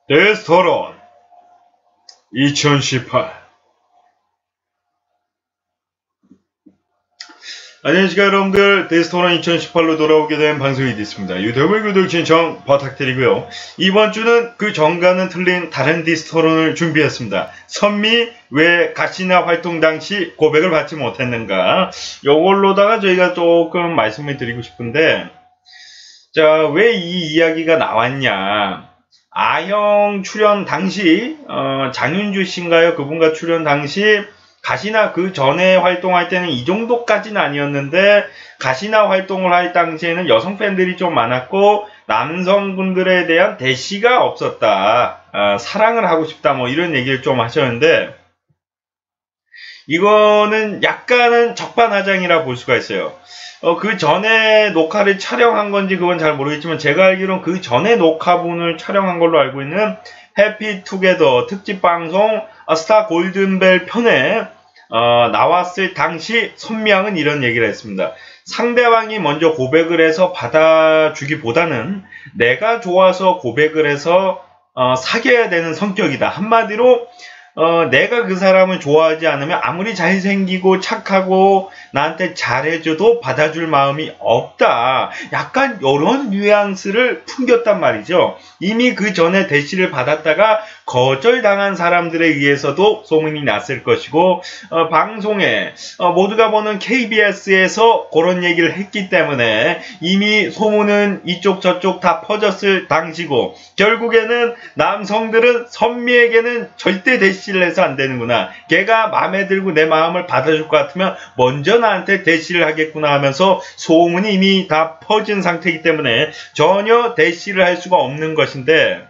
데스토론 2018. 안녕하십니까 여러분들, 데스토론 2018로 돌아오게 된 방송이 됐습니다. 유튜브 구독 신청 부탁드리고요. 이번 주는 그 전과는 틀린 다른 데스토론을 준비했습니다. 선미 왜 가시나 활동 당시 고백을 받지 못했는가, 요걸로다가 저희가 조금 말씀을 드리고 싶은데, 자, 왜 이 이야기가 나왔냐. 아형 출연 당시 장윤주 씨인가요? 그분과 출연 당시 가시나 그 전에 활동할 때는 이 정도까지는 아니었는데, 가시나 활동을 할 당시에는 여성 팬들이 좀 많았고 남성분들에 대한 대시가 없었다. 사랑을 하고 싶다, 뭐 이런 얘기를 좀 하셨는데, 이거는 약간은 적반하장이라 볼 수가 있어요. 그 전에 녹화를 촬영한 건지 그건 잘 모르겠지만, 제가 알기로는 그 전에 녹화분을 촬영한 걸로 알고 있는 해피투게더 특집 방송 스타 골든벨 편에 나왔을 당시 선미양은 이런 얘기를 했습니다. 상대방이 먼저 고백을 해서 받아주기보다는 내가 좋아서 고백을 해서 사귀어야 되는 성격이다. 한마디로 내가 그 사람을 좋아하지 않으면 아무리 잘생기고 착하고 나한테 잘해줘도 받아줄 마음이 없다. 약간 이런 뉘앙스를 풍겼단 말이죠. 이미 그 전에 대시를 받았다가 거절당한 사람들에 의해서도 소문이 났을 것이고, 방송에 모두가 보는 KBS에서 그런 얘기를 했기 때문에 이미 소문은 이쪽 저쪽 다 퍼졌을 당시고, 결국에는 남성들은 선미에게는 절대 대시를 해서 안 되는구나, 걔가 마음에 들고 내 마음을 받아줄 것 같으면 먼저 나한테 대시를 하겠구나 하면서 소문이 이미 다 퍼진 상태이기 때문에 전혀 대시를 할 수가 없는 것인데,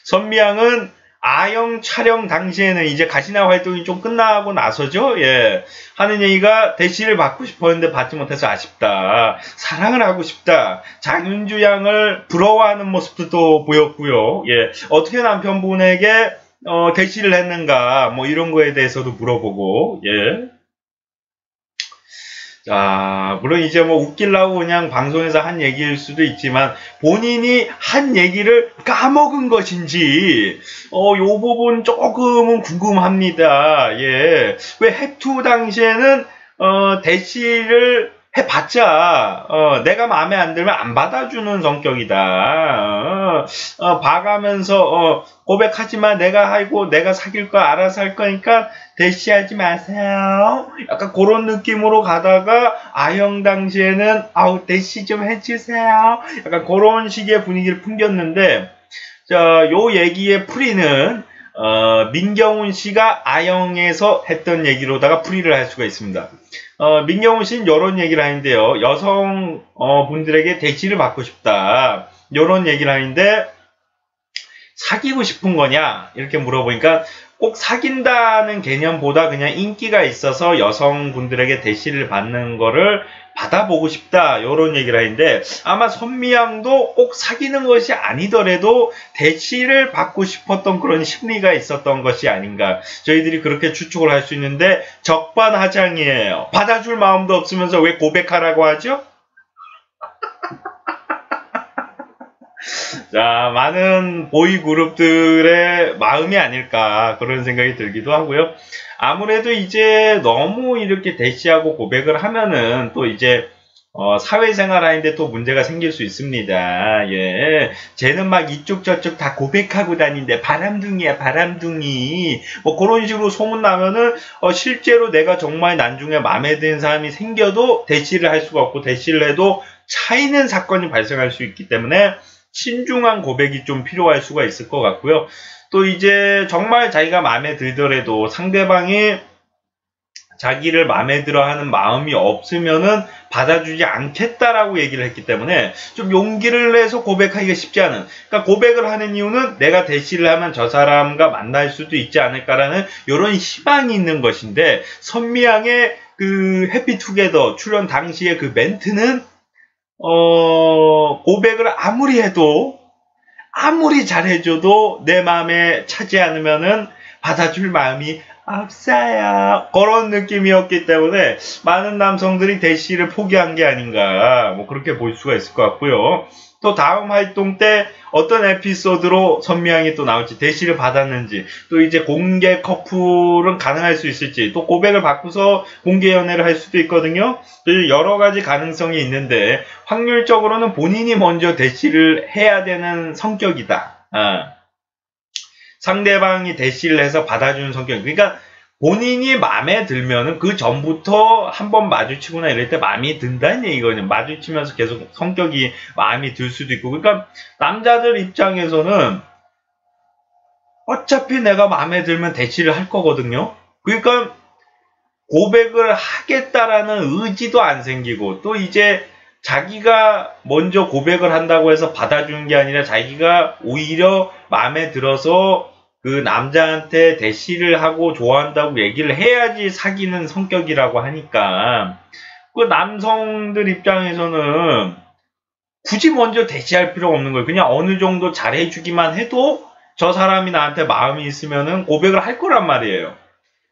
선미양은 아영 촬영 당시에는 이제 가시나 활동이 좀 끝나고 나서죠. 예. 하는 얘기가 대시를 받고 싶었는데 받지 못해서 아쉽다. 사랑을 하고 싶다. 장윤주 양을 부러워하는 모습도 또 보였고요. 예. 어떻게 남편분에게 대시를 했는가, 뭐 이런 거에 대해서도 물어보고, 예. 자, 물론 이제 뭐 웃기려고 그냥 방송에서 한 얘기일 수도 있지만, 본인이 한 얘기를 까먹은 것인지, 요 부분 조금은 궁금합니다. 예. 왜 햅투 당시에는, 대시를 해봤자, 내가 마음에 안 들면 안 받아주는 성격이다. 봐가면서, 고백하지만 내가 하고 내가 사귈 거 알아서 할 거니까 대시하지 마세요. 약간 그런 느낌으로 가다가, 아영 당시에는 아우 대시 좀 해주세요. 약간 그런 식의 분위기를 풍겼는데, 자, 요 얘기의 풀이는 민경훈 씨가 아영에서 했던 얘기로다가 풀이를 할 수가 있습니다. 민경훈 씨는 이런 얘기를 하는데요. 여성 분들에게 대시를 받고 싶다, 이런 얘기를 하는데, 사귀고 싶은 거냐 이렇게 물어보니까, 꼭 사귄다는 개념보다 그냥 인기가 있어서 여성분들에게 대시를 받는 거를 받아보고 싶다, 이런 얘기를 하는데, 아마 선미양도 꼭 사귀는 것이 아니더라도 대시를 받고 싶었던 그런 심리가 있었던 것이 아닌가, 저희들이 그렇게 추측을 할 수 있는데, 적반하장이에요. 받아줄 마음도 없으면서 왜 고백하라고 하죠? 자, 많은 보이 그룹들의 마음이 아닐까, 그런 생각이 들기도 하고요. 아무래도 이제 너무 이렇게 대시하고 고백을 하면은 또 이제 사회생활 하는데 또 문제가 생길 수 있습니다. 예. 쟤는 막 이쪽 저쪽 다 고백하고 다니는데 바람둥이야, 바람둥이. 뭐 그런 식으로 소문나면은 실제로 내가 정말 나중에 마음에 드는 사람이 생겨도 대시를 할 수가 없고, 대시를 해도 차이는 사건이 발생할 수 있기 때문에 신중한 고백이 좀 필요할 수가 있을 것 같고요. 또 이제 정말 자기가 마음에 들더라도 상대방이 자기를 마음에 들어 하는 마음이 없으면은 받아주지 않겠다라고 얘기를 했기 때문에 좀 용기를 내서 고백하기가 쉽지 않은, 그러니까 고백을 하는 이유는 내가 대시를 하면 저 사람과 만날 수도 있지 않을까라는 이런 희망이 있는 것인데, 선미양의 그 해피투게더 출연 당시의 그 멘트는 고백을 아무리 해도, 아무리 잘해줘도 내 마음에 차지 않으면은 받아줄 마음이 없어요, 그런 느낌이었기 때문에 많은 남성들이 대시를 포기한 게 아닌가, 뭐 그렇게 볼 수가 있을 것 같고요. 또 다음 활동 때 어떤 에피소드로 선미양이 또 나올지, 대시를 받았는지, 또 이제 공개 커플은 가능할 수 있을지, 또 고백을 받고서 공개 연애를 할 수도 있거든요. 여러 가지 가능성이 있는데 확률적으로는 본인이 먼저 대시를 해야 되는 성격이다. 상대방이 대시를 해서 받아주는 성격. 그러니까 본인이 마음에 들면은 그 전부터 한번 마주치거나 이럴 때 마음이 든다는 얘기거든요. 마주치면서 계속 성격이 마음이 들 수도 있고. 그러니까 남자들 입장에서는 어차피 내가 마음에 들면 대시를 할 거거든요. 그러니까 고백을 하겠다라는 의지도 안 생기고, 또 이제 자기가 먼저 고백을 한다고 해서 받아주는 게 아니라 자기가 오히려 마음에 들어서 그 남자한테 대시를 하고 좋아한다고 얘기를 해야지 사귀는 성격이라고 하니까, 그 남성들 입장에서는 굳이 먼저 대시할 필요가 없는 거예요. 그냥 어느 정도 잘해주기만 해도 저 사람이 나한테 마음이 있으면은 고백을 할 거란 말이에요.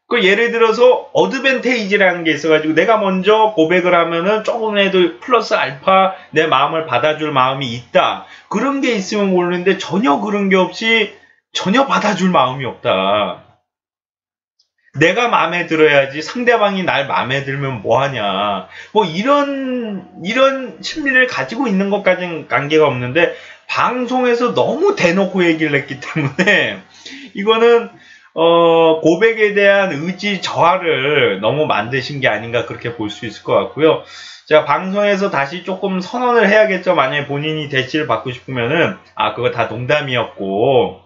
그 예를 들어서 어드밴테이지라는 게 있어가지고 내가 먼저 고백을 하면은 조금이라도 플러스 알파 내 마음을 받아줄 마음이 있다. 그런 게 있으면 모르는데 전혀 그런 게 없이 전혀 받아줄 마음이 없다. 내가 마음에 들어야지 상대방이 날 마음에 들면 뭐하냐. 뭐 이런 심리를 가지고 있는 것까지는 관계가 없는데 방송에서 너무 대놓고 얘기를 했기 때문에 이거는 고백에 대한 의지 저하를 너무 만드신 게 아닌가 그렇게 볼 수 있을 것 같고요. 제가 방송에서 다시 조금 선언을 해야겠죠. 만약에 본인이 대시를 받고 싶으면은 그거 다 농담이었고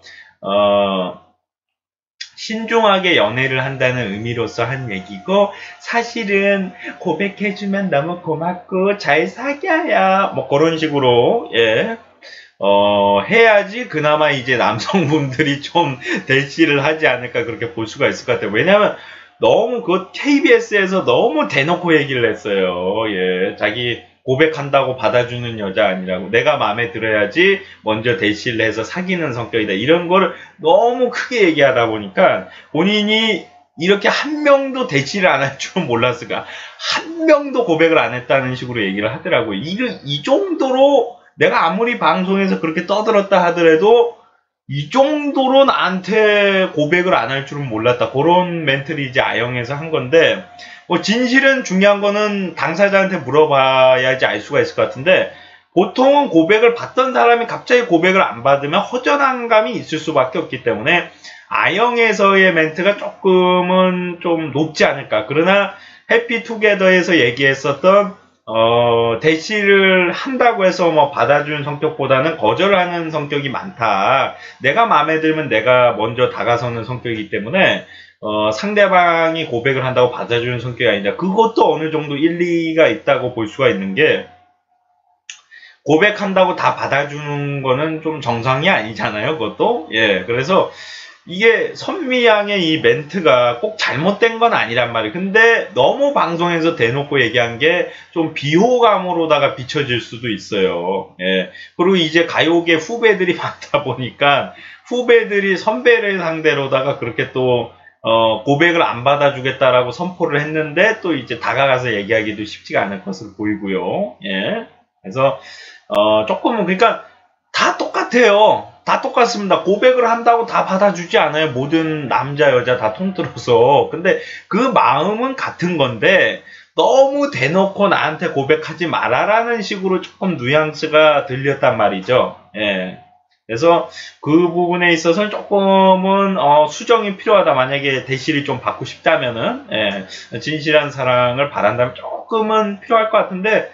신중하게 연애를 한다는 의미로서 한 얘기고, 사실은 고백해주면 너무 고맙고 잘 사귀어야 뭐 그런 식으로 해야지 그나마 이제 남성분들이 좀 대시를 하지 않을까 그렇게 볼 수가 있을 것 같아요. 왜냐하면 너무 그 KBS에서 너무 대놓고 얘기를 했어요. 자기 고백한다고 받아주는 여자 아니라고, 내가 마음에 들어야지 먼저 대시를 해서 사귀는 성격이다. 이런 거를 너무 크게 얘기하다 보니까 본인이 이렇게 한 명도 대시를 안 할 줄은 몰랐을까. 한 명도 고백을 안 했다는 식으로 얘기를 하더라고요. 이 정도로 내가 아무리 방송에서 그렇게 떠들었다 하더라도 이 정도로 나한테 고백을 안 할 줄은 몰랐다. 그런 멘트를 이제 아영에서 한 건데, 진실은 중요한 거는 당사자한테 물어봐야지 알 수가 있을 것 같은데, 보통은 고백을 받던 사람이 갑자기 고백을 안 받으면 허전한 감이 있을 수밖에 없기 때문에 아영에서의 멘트가 조금은 좀 높지 않을까. 그러나 해피투게더에서 얘기했었던 대시를 한다고 해서 뭐 받아주는 성격보다는 거절하는 성격이 많다. 내가 마음에 들면 내가 먼저 다가서는 성격이기 때문에 상대방이 고백을 한다고 받아주는 성격이 아니라, 그것도 어느 정도 일리가 있다고 볼 수가 있는 게, 고백한다고 다 받아주는 거는 좀 정상이 아니잖아요, 그것도. 그래서 이게 선미양의 이 멘트가 꼭 잘못된 건 아니란 말이에요. 근데 너무 방송에서 대놓고 얘기한 게 좀 비호감으로다가 비춰질 수도 있어요. 그리고 이제 가요계 후배들이 많다 보니까 후배들이 선배를 상대로다가 그렇게 또 고백을 안 받아주겠다라고 선포를 했는데 또 이제 다가가서 얘기하기도 쉽지가 않을 것으로 보이고요. 그래서 조금은, 그러니까 다 똑같아요. 다 똑같습니다. 고백을 한다고 다 받아주지 않아요. 모든 남자 여자 다 통틀어서. 근데 그 마음은 같은 건데 너무 대놓고 나한테 고백하지 마라라는 식으로 조금 뉘앙스가 들렸단 말이죠. 그래서 그 부분에 있어서는 조금은 수정이 필요하다. 만약에 대시를 좀 받고 싶다면은 진실한 사랑을 바란다면 조금은 필요할 것 같은데,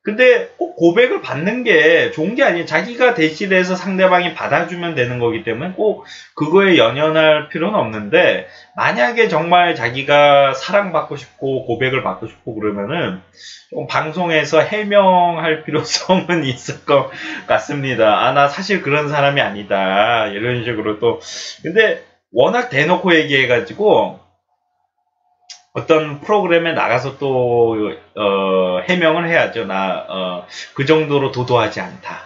근데 꼭 고백을 받는 게 좋은 게 아니에요. 자기가 대시를 해서 상대방이 받아주면 되는 거기 때문에 꼭 그거에 연연할 필요는 없는데, 만약에 정말 자기가 사랑받고 싶고 고백을 받고 싶고 그러면은 좀 방송에서 해명할 필요성은 있을 것 같습니다. 나 사실 그런 사람이 아니다. 이런 식으로 또. 근데 워낙 대놓고 얘기해가지고 어떤 프로그램에 나가서 또 해명을 해야죠. 그 정도로 도도하지 않다.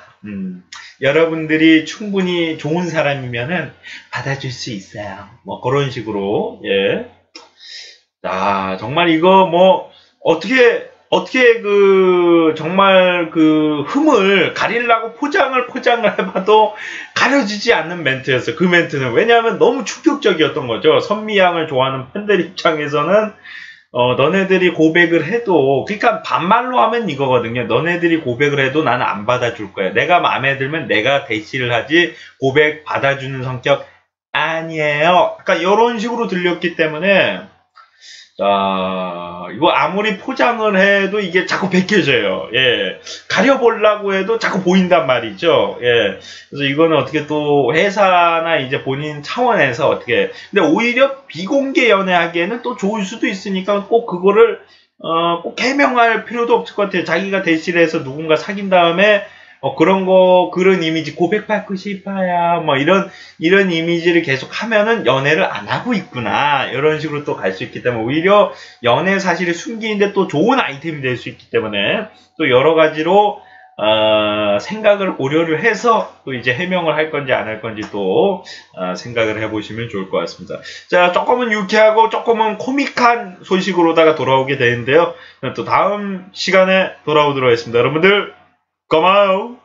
여러분들이 충분히 좋은 사람이면은 받아줄 수 있어요. 뭐 그런 식으로. 정말 이거 뭐 어떻게 어떻게 정말 흠을 가리려고 포장을 해봐도 가려지지 않는 멘트였어요. 그 멘트는. 왜냐하면 너무 충격적이었던 거죠. 선미양을 좋아하는 팬들 입장에서는, 너네들이 고백을 해도, 그러니까 반말로 하면 이거거든요. 너네들이 고백을 해도 나는 안 받아줄 거야. 내가 마음에 들면 내가 대시를 하지, 고백 받아주는 성격 아니에요. 그러니까 이런 식으로 들렸기 때문에, 이거 아무리 포장을 해도 이게 자꾸 벗겨져요. 예. 가려보려고 해도 자꾸 보인단 말이죠. 예. 그래서 이거는 어떻게 또 회사나 이제 본인 차원에서 어떻게, 근데 오히려 비공개 연애하기에는 또 좋을 수도 있으니까 꼭 그거를, 꼭 해명할 필요도 없을 것 같아요. 자기가 대시를 해서 누군가 사귄 다음에, 그런 이미지, 고백받고 싶어요. 뭐, 이런 이미지를 계속 하면은 연애를 안 하고 있구나. 이런 식으로 또 갈 수 있기 때문에, 오히려 연애 사실을 숨기는데 또 좋은 아이템이 될 수 있기 때문에, 또 여러 가지로, 생각을 고려를 해서 또 이제 해명을 할 건지 안 할 건지 또, 생각을 해보시면 좋을 것 같습니다. 자, 조금은 유쾌하고 조금은 코믹한 소식으로다가 돌아오게 되는데요. 또 다음 시간에 돌아오도록 하겠습니다. 여러분들, 고마워요.